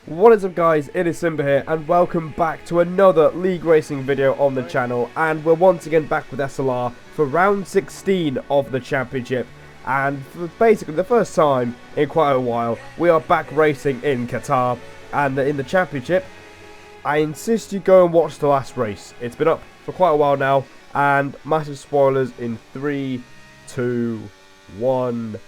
What is up guys, it is Simba here and welcome back to another league racing video on the channel, and we're once again back with SLR for round 16 of the championship, and for basically the first time in quite a while we are back racing in Qatar. And in the championship, I insist you go and watch the last race. It's been up for quite a while now, and massive spoilers in 3, 2, 1.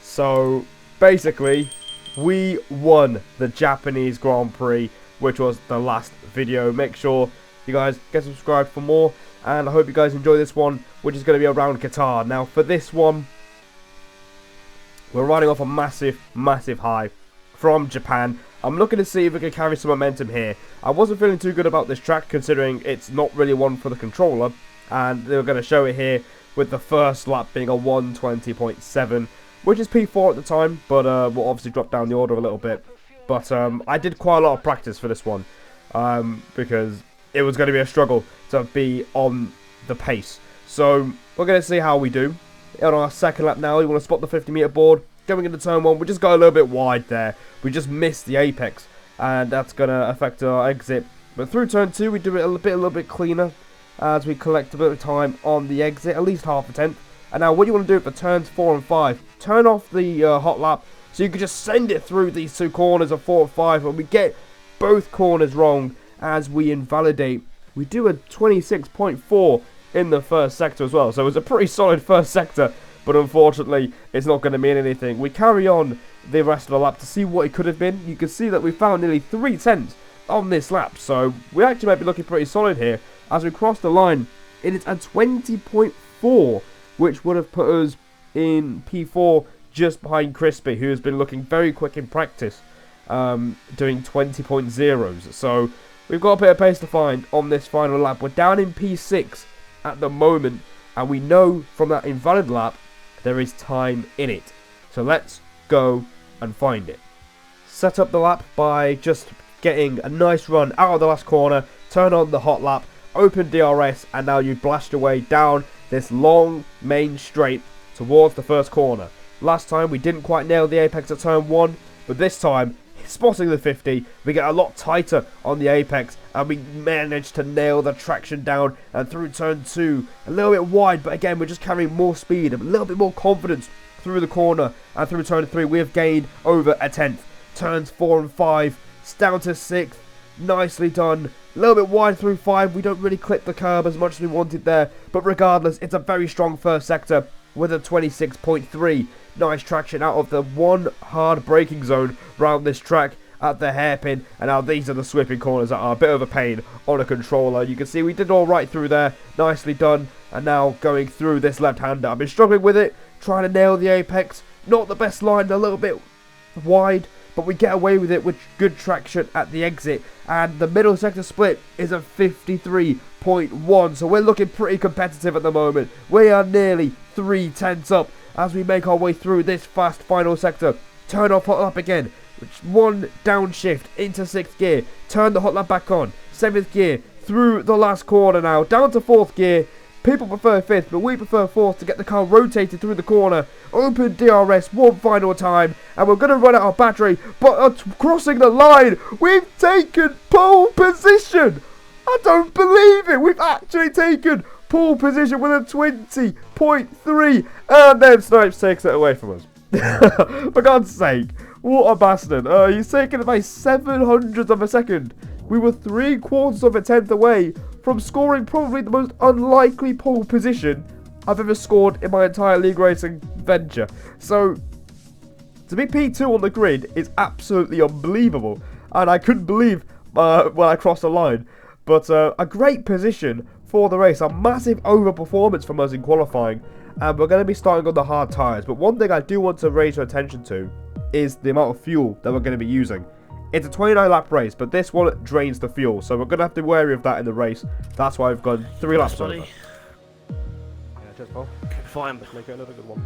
So basically we won the Japanese Grand Prix, which was the last video. Make sure you guys get subscribed for more, and I hope you guys enjoy this one, which is going to be around Qatar. Now for this one, we're riding off a massive high from Japan. I'm looking to see if we can carry some momentum here. I wasn't feeling too good about this track, considering it's not really one for the controller, and they were going to show it here with the first lap being a 1:20.7. which is P4 at the time, but we'll obviously drop down the order a little bit. But I did quite a lot of practice for this one, because it was going to be a struggle to be on the pace. So we're going to see how we do. On our second lap now, you want to spot the 50-meter board. Going into turn 1, we just got a little bit wide there. We just missed the apex, and that's going to affect our exit. But through turn 2, we do it a little bit cleaner, as we collect a bit of time on the exit, at least half a tenth. And now what you want to do for turns 4 and 5, turn off the hot lap so you can just send it through these two corners of 4 and 5, and we get both corners wrong as we invalidate. We do a 26.4 in the first sector as well, so it was a pretty solid first sector, but unfortunately it's not going to mean anything. We carry on the rest of the lap to see what it could have been. You can see that we found nearly 3 tenths on this lap, so we actually might be looking pretty solid here. As we cross the line, it is a 20.4, which would have put us in P4 just behind Crispy, who has been looking very quick in practice, doing 20.0s. So we've got a bit of pace to find on this final lap. We're down in P6 at the moment, and we know from that invalid lap there is time in it. So let's go and find it. Set up the lap by just getting a nice run out of the last corner, turn on the hot lap, open DRS, and now you blast your way down this long main straight towards the first corner. Last time we didn't quite nail the apex at turn 1, but this time, spotting the 50, we get a lot tighter on the apex, and we managed to nail the traction down. And through turn 2, a little bit wide, but again we're just carrying more speed, a little bit more confidence through the corner. And through turn 3 we have gained over a tenth. Turns 4 and 5, it's down to 6th, nicely done. A little bit wide through 5, we don't really clip the curb as much as we wanted there, but regardless, it's a very strong first sector with a 26.3. Nice traction out of the one hard braking zone round this track at the hairpin, and now these are the sweeping corners that are a bit of a pain on a controller. You can see we did all right through there, nicely done, and now going through this left-hander. I've been struggling with it, trying to nail the apex, not the best line, a little bit wide, but we get away with it with good traction at the exit, and the middle sector split is a 53.1, so we're looking pretty competitive at the moment. We are nearly 3 tenths up as we make our way through this fast final sector. Turn off hot lap again, one downshift into 6th gear, turn the hot lap back on, 7th gear, through the last corner now, down to 4th gear. People prefer 5th, but we prefer 4th to get the car rotated through the corner. Open DRS one final time, and we're going to run out of battery, but crossing the line, we've taken pole position. I don't believe it. We've actually taken pole position with a 20.3, and then Snipes takes it away from us. For God's sake, what a bastard. He's taken it by 700ths of a second. We were 3/4 of a tenth away from scoring probably the most unlikely pole position I've ever scored in my entire league racing venture. So to be P2 on the grid is absolutely unbelievable, and I couldn't believe when I crossed the line. But a great position for the race, a massive overperformance from us in qualifying, and we're going to be starting on the hard tyres. But one thing I do want to raise your attention to is the amount of fuel that we're going to be using. It's a 29 lap race, but this one drains the fuel, so we're going to have to be wary of that in the race. That's why I've gone 3 laps over. Yeah, cheers, Paul. Fine. Let's make it another good one.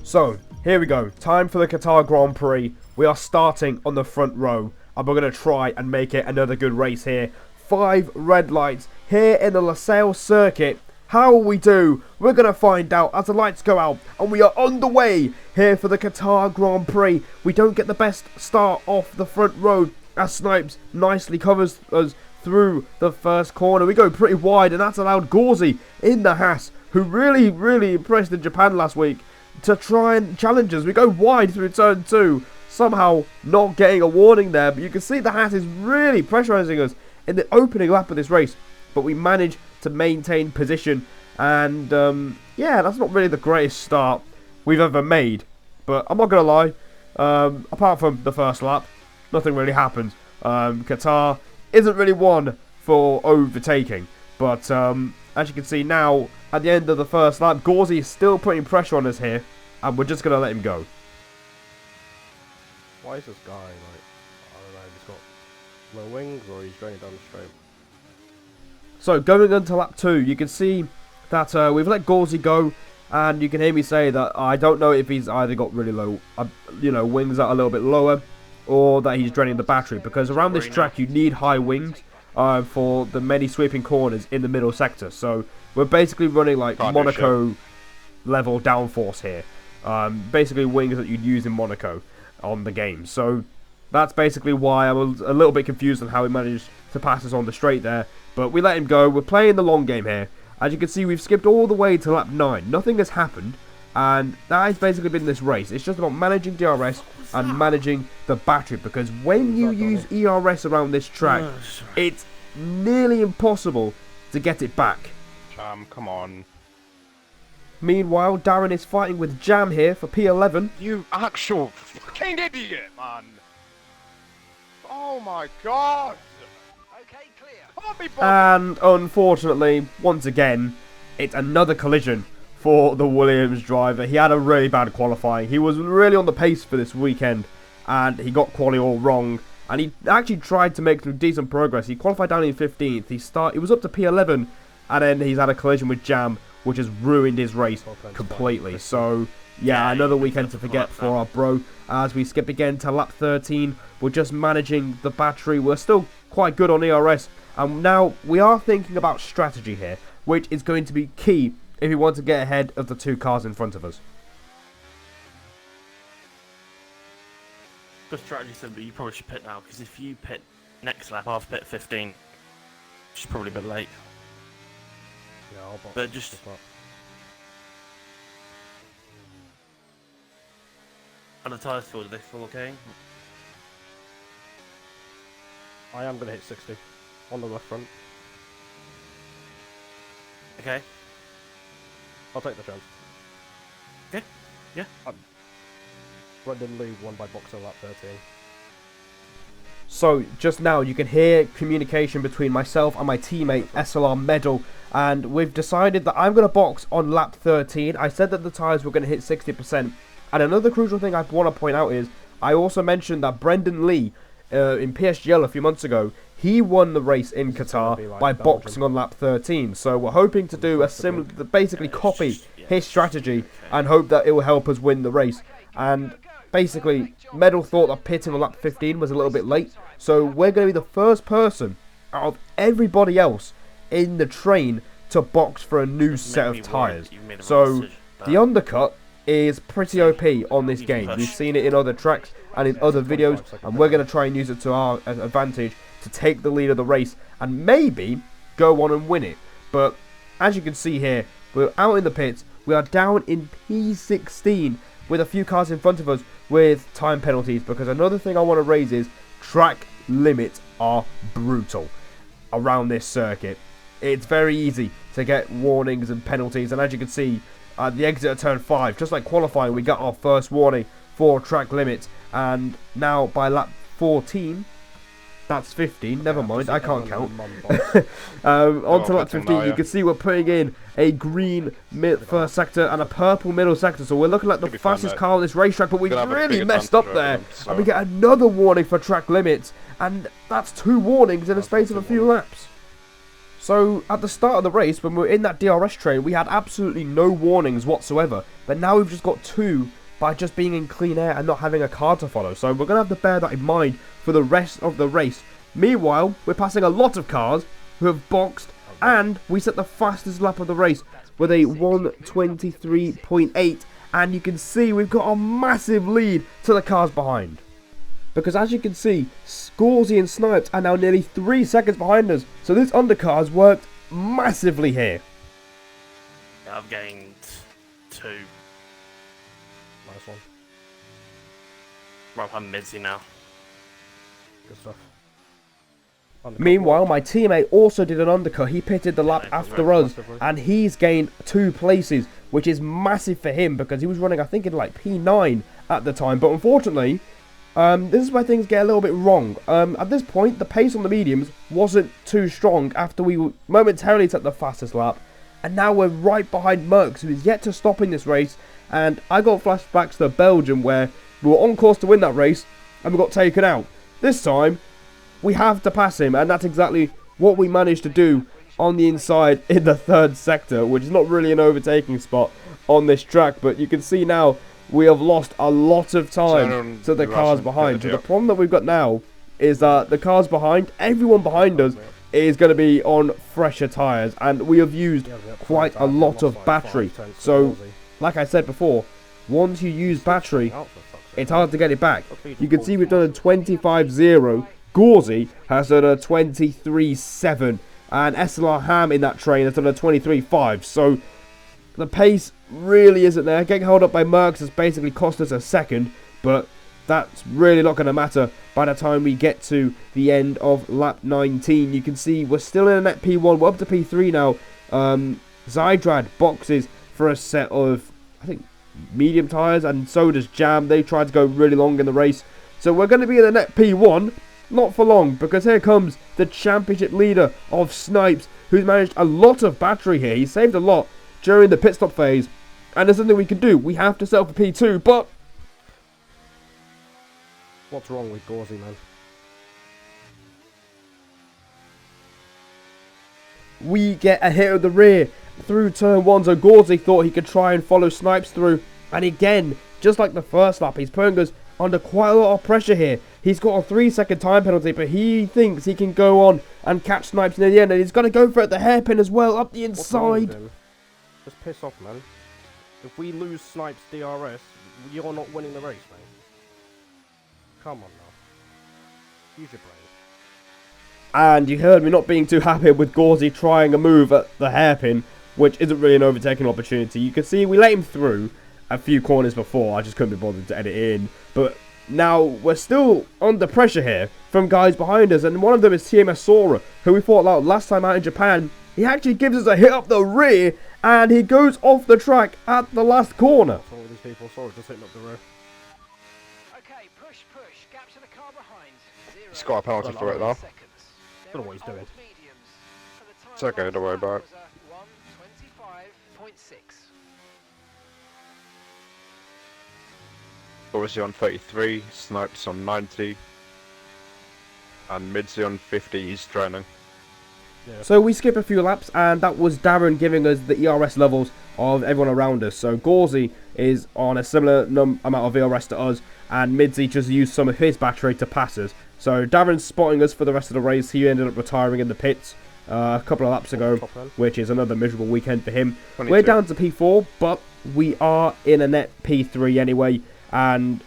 So, here we go. Time for the Qatar Grand Prix. We are starting on the front row, and we're going to try and make it another good race here. 5 red lights here in the Losail circuit. How will we do? We're going to find out as the lights go out, and we are on the way here for the Qatar Grand Prix. We don't get the best start off the front road as Snipes nicely covers us through the first corner. We go pretty wide, and that's allowed Gauzy in the Haas, who really impressed in Japan last week, to try and challenge us. We go wide through turn 2, somehow not getting a warning there, but you can see the Haas is really pressurizing us in the opening lap of this race, but we manage to maintain position, and yeah, that's not really the greatest start we've ever made, but I'm not gonna lie, apart from the first lap, nothing really happened. Qatar isn't really one for overtaking, but as you can see now, at the end of the first lap, Gauzy is still putting pressure on us here, and we're just gonna let him go. Why is this guy, like, I don't know, he's got low wings, or he's draining down the straight? So, going into lap 2, you can see that we've let Gauzy go, and you can hear me say that I don't know if he's either got really low, wings that are a little bit lower, or that he's draining the battery, because around this track you need high wings for the many sweeping corners in the middle sector. So, we're basically running like Monaco level downforce here. Basically wings that you'd use in Monaco on the game. So, that's basically why I was a little bit confused on how he managed to pass us on the straight there. But we let him go. We're playing the long game here. As you can see, we've skipped all the way to lap 9. Nothing has happened. And that has basically been this race. It's just about managing DRS and managing the battery. Because when you use ERS around this track, it's nearly impossible to get it back. Come on. Meanwhile, Darren is fighting with Jam here for P11. You actual fucking idiot, man. Oh my god. Okay, clear. And unfortunately, once again, it's another collision for the Williams driver. He had a really bad qualifying. He was really on the pace for this weekend, and he got quali all wrong. And he actually tried to make some decent progress. He qualified down in 15th. He was up to P11, and then he's had a collision with Jam, which has ruined his race completely. So, yeah, another weekend to forget for our bro. As we skip again to lap 13, we're just managing the battery. We're still quite good on ERS. And now we are thinking about strategy here, which is going to be key if we want to get ahead of the 2 cars in front of us. The strategy said, but you probably should pit now, because if you pit next lap after pit 15, which is probably a bit late. Yeah, I'll box. But just and the tyres feel, do they feel okay? I am going to hit 60 on the left front. Okay. I'll take the chance. Okay. Yeah. Brendan Lee won by boxer lap 13. So, just now you can hear communication between myself and my teammate SLR Medal, and we've decided that I'm going to box on lap 13. I said that the tyres were going to hit 60%, and another crucial thing I want to point out is, I also mentioned that Brendan Lee, in PSGL a few months ago, he won the race in Qatar by boxing on lap 13. So we're hoping to do a similar, basically copy his strategy and hope that it will help us win the race. And basically, Medal thought that pitting on lap 15 was a little bit late, so we're going to be the first person out of everybody else in the train to box for a new set of tyres. So the undercut is pretty OP on this game. We've seen it in other tracks and in other videos, and we're going to try and use it to our advantage to take the lead of the race and maybe go on and win it. But as you can see here, we're out in the pits. We are down in P16 with a few cars in front of us with time penalties, because another thing I want to raise is track limits are brutal around this circuit. It's very easy to get warnings and penalties, and as you can see at the exit of turn 5, just like qualifying, we got our first warning for track limits, and now by lap 14, that's 15, never mind, I can't count. On to lap 15, you can see we're putting in a green first sector and a purple middle sector, so we're looking like the fastest car on this racetrack, but we really messed up there, and we get another warning for track limits, and that's 2 warnings in the space of a few laps. So, at the start of the race, when we were in that DRS train, we had absolutely no warnings whatsoever, but now we've just got 2 by just being in clean air and not having a car to follow. So we're going to have to bear that in mind for the rest of the race Meanwhile, we're passing a lot of cars who have boxed, and we set the fastest lap of the race with a 1:23.8, and you can see we've got a massive lead to the cars behind. Because as you can see, Scorsy and Snipes are now nearly 3 seconds behind us, so this undercar has worked massively here. Yeah, I've gained 2. Nice one. Well, I'm Midzy now. Good stuff. Meanwhile, my teammate also did an undercut. He pitted the lap after us, and he's gained 2 places, which is massive for him because he was running, I think, in like P9 at the time. But unfortunately, this is where things get a little bit wrong. At this point, the pace on the mediums wasn't too strong after we momentarily took the fastest lap, and now we're right behind Merckx, who is yet to stop in this race. And I got flashbacks to Belgium, where we were on course to win that race, and we got taken out. This time, we have to pass him, and that's exactly what we managed to do on the inside in the 3rd sector, which is not really an overtaking spot on this track, but you can see now we have lost a lot of time to the cars behind. So the problem that we've got now is that the cars behind, everyone behind us, is going to be on fresher tyres, and we have used quite a lot of battery. So, like I said before, once you use battery, it's hard to get it back. You can see we've done a 25.0. Gauzy has done a 23.7, and SLR Ham in that train has done a 23.5. So the pace really isn't there. Getting held up by Merckx has basically cost us a second, but that's really not going to matter by the time we get to the end of lap 19. You can see we're still in a net P1. We're up to P3 now. Zydrad boxes for a set of, I think, medium tyres, and so does Jam. They tried to go really long in the race. So we're going to be in the net P1. Not for long, because here comes the championship leader of Snipes, who's managed a lot of battery here. He saved a lot during the pit stop phase, and there's nothing we can do. We have to settle for P2, but what's wrong with Gauzy, man? We get a hit of the rear through turn 1, so Gauzy thought he could try and follow Snipes through, and again, just like the first lap, he's putting us under quite a lot of pressure here. He's got a 3-second time penalty, but he thinks he can go on and catch Snipes near the end, and he's going to go for it, the hairpin as well, up the inside. Just piss off, man. If we lose Snipes DRS, you're not winning the race, mate. Come on now. Use your brain. And you heard me not being too happy with Gauzy trying a move at the hairpin, which isn't really an overtaking opportunity. You can see we let him through a few corners before. I just couldn't be bothered to edit it in. But now we're still under pressure here from guys behind us, and one of them is TMS Sora, who we fought out last time out in Japan. He actually gives us a hit up the rear, and he goes off the track at the last corner. What's wrong with these people? Sora's just hitting up the rear. Okay, push. Gap to the car behind. He's got a penalty for it though. I don't know what he's doing. It's okay, don't worry about it. 1:25.6. Obviously on 33, Snipes on 90, and Midzy on 50, he's training. Yeah. So we skip a few laps, and that was Darren giving us the ERS levels of everyone around us. So Gauzy is on a similar amount of ERS to us, and Midzy just used some of his battery to pass us. So Darren's spotting us for the rest of the race. He ended up retiring in the pits a couple of laps ago, which is another miserable weekend for him. 22. We're down to P4, but we are in a net P3 anyway, and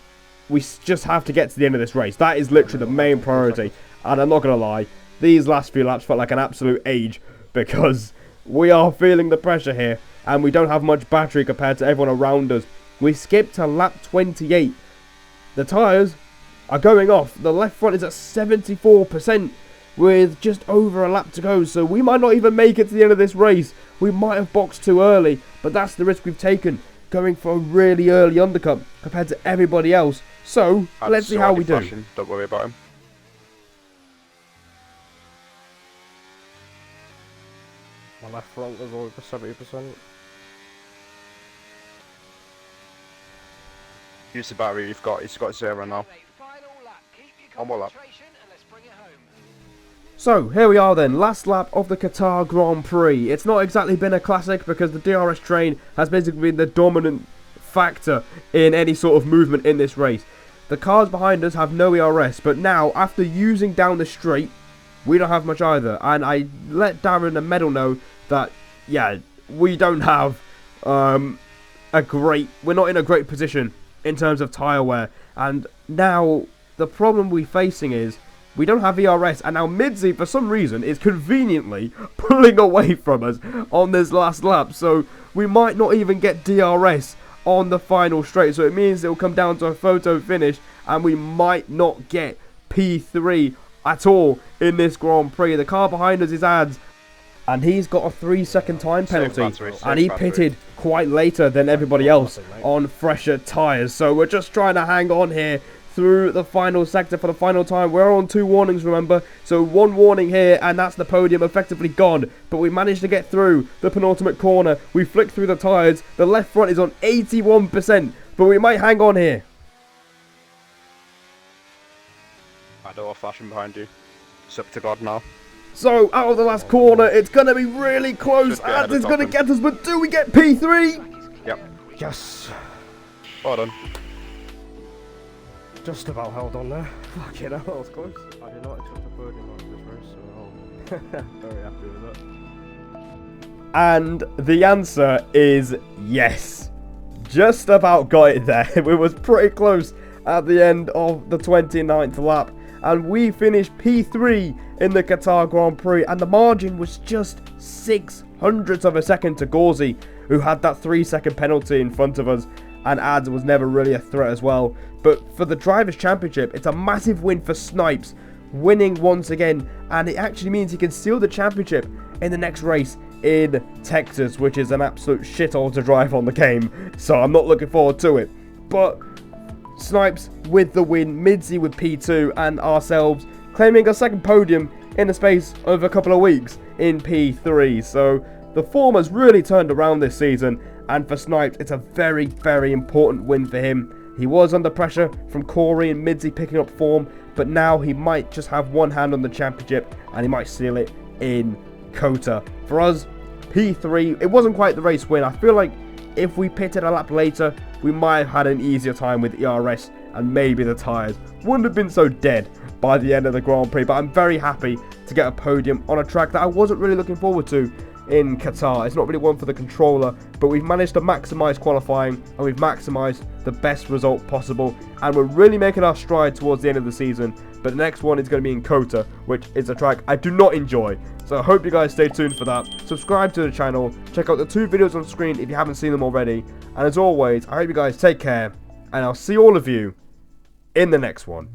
we just have to get to the end of this race. That is literally the main priority, and I'm not going to lie, these last few laps felt like an absolute age, because we are feeling the pressure here, and we don't have much battery compared to everyone around us. We skipped to lap 28. The tyres are going off. The left front is at 74% with just over a lap to go, so we might not even make it to the end of this race. We might have boxed too early, but that's the risk we've taken, going for a really early undercut compared to everybody else. So let's see how we do. Don't worry about him. My left front was over 70%. Use the battery you've got, he's got 0 now. One more lap. So here we are then, last lap of the Qatar Grand Prix. It's not exactly been a classic because the DRS train has basically been the dominant factor in any sort of movement in this race. the cars behind us have no ERS, but now, after using down the straight, we don't have much either. And I let Darren and Medal know that, yeah, we don't have we're not in a great position in terms of tyre wear. And now, the problem we're facing is, we don't have ERS, and now Midzi, for some reason, is conveniently pulling away from us on this last lap. So, we might not even get DRS on the final straight. So, it means it will come down to a photo finish, and we might not get P3 at all in this Grand Prix. The car behind us is Ads, and he's got a 3-second time penalty, and he pitted quite later than everybody else on fresher tyres. So, we're just trying to hang on here through the final sector for the final time. We're on 2 warnings, remember, so 1 warning here, and that's the podium effectively gone. But we managed to get through the penultimate corner. We flicked through the tyres. The left front is on 81%, but we might hang on here. I know a flashing behind you. It's up to God now. So, out of the last corner, it's going to be really close, and it's going to get us, but do we get P3? Yep. Yes. Well done. Just about held on there. Fucking hell, that was close. I did not expect a podium like this race, so very happy with that. And the answer is yes. Just about got it there. We was pretty close at the end of the 29th lap. And we finished P3 in the Qatar Grand Prix. And the margin was just 0.06 of a second to Gauzy, who had that 3-second penalty in front of us. And Ads was never really a threat as well. But for the Drivers' Championship, it's a massive win for Snipes, winning once again. And it actually means he can steal the championship in the next race in Texas, which is an absolute shithole to drive on the game. So I'm not looking forward to it. But Snipes with the win, Midzi with P2, and ourselves claiming a second podium in the space of a couple of weeks in P3. So the form has really turned around this season, and for Snipes, it's a very, very important win for him. He was under pressure from Corey and Midzi picking up form, but now he might just have one hand on the championship, and he might seal it in Qatar. For us, P3, it wasn't quite the race win. I feel like if we pitted a lap later, we might have had an easier time with ERS, and maybe the tyres wouldn't have been so dead by the end of the Grand Prix. But I'm very happy to get a podium on a track that I wasn't really looking forward to in Qatar. It's not really one for the controller, but we've managed to maximise qualifying, and we've maximised the best result possible, and we're really making our stride towards the end of the season. But the next one is going to be in Qatar, which is a track I do not enjoy. So I hope you guys stay tuned for that. Subscribe to the channel, check out the 2 videos on screen if you haven't seen them already, and as always, I hope you guys take care, and I'll see all of you in the next one.